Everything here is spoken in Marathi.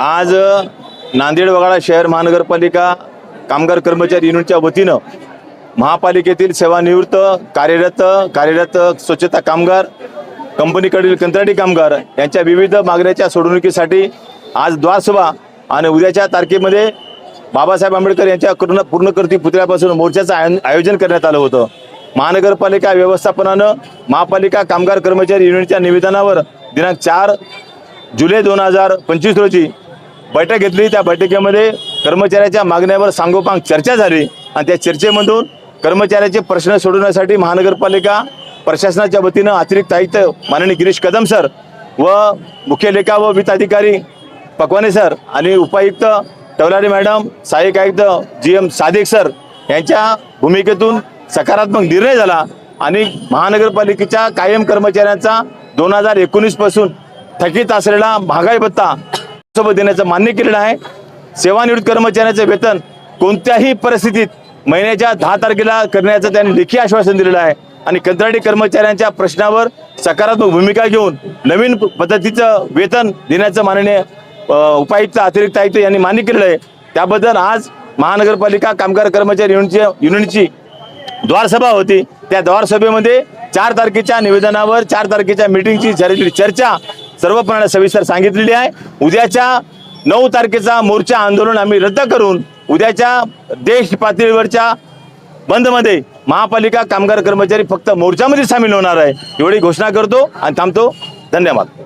आज नांदेड वगळा शहर महानगरपालिका कामगार कर्मचारी युनियनच्या वतीनं महापालिकेतील सेवानिवृत्त कार्यरत स्वच्छता कामगार, कंपनीकडील कंत्राटी कामगार यांच्या विविध मागण्याच्या सोडवणुकीसाठी आज द्वारसभा आणि उद्याच्या तारखेमध्ये बाबासाहेब आंबेडकर यांच्या पूर्णकृती पुतळ्यापासून मोर्चाचं आयोजन करण्यात आलं होतं। महानगरपालिका व्यवस्थापनानं महापालिका कामगार कर्मचारी युनियनच्या निवेदनावर दिनांक 4 जुलै 2025 रोजी बैठक घेतली। त्या बैठकीमध्ये कर्मचाऱ्याच्या मागण्यावर सांगोपांग चर्चा झाली आणि त्या चर्चेमधून कर्मचाऱ्याचे प्रश्न सोडवण्यासाठी महानगरपालिका प्रशासनाच्या वतीनं अतिरिक्त आयुक्त माननीय गिरीश कदम सर व मुख्य लेखा व वित्त अधिकारी पकवाने सर आणि उपायुक्त टवलारे मॅडम, सहाय्यक आयुक्त GM सादिक सर यांच्या भूमिकेतून सकारात्मक निर्णय झाला आणि महानगरपालिकेच्या कायम कर्मचाऱ्यांचा 2019 पासून थकीत असलेला महागाई भत्ता सोबत देण्याचं मान्य केलेलं आहे। सेवानिवृत्त कर्मचाऱ्यांचे वेतन कोणत्याही परिस्थितीत महिन्याच्या 10 तारखेला करण्याचं त्यांनी लेखी आश्वासन दिलेलं आहे आणि कंत्राटी कर्मचाऱ्यांच्या प्रश्नावर सकारात्मक भूमिका घेऊन नवीन पद्धतीचं वेतन देण्याचं माननीय उपायुक्त अतिरिक्त आयुक्त यांनी मान्य केलेलं आहे। त्याबद्दल आज महानगरपालिका कामगार कर्मचारी युनियनची द्वारसभा होती। त्या द्वारसभेमध्ये 4 तारखेच्या निवेदनावर 4 तारखेच्या मीटिंगची झालेली चर्चा सर्वपणे सविस्तर सांगितलेली आहे। उद्याच्या 9 तारखेचा मोर्चा आंदोलन आम्ही रद्द करून उद्याच्या देश पातळीवरच्या बंदमध्ये महापालिका कामगार कर्मचारी फक्त मोर्चामध्ये सामील होणार आहे एवढी घोषणा करतो आणि थांबतो। धन्यवाद।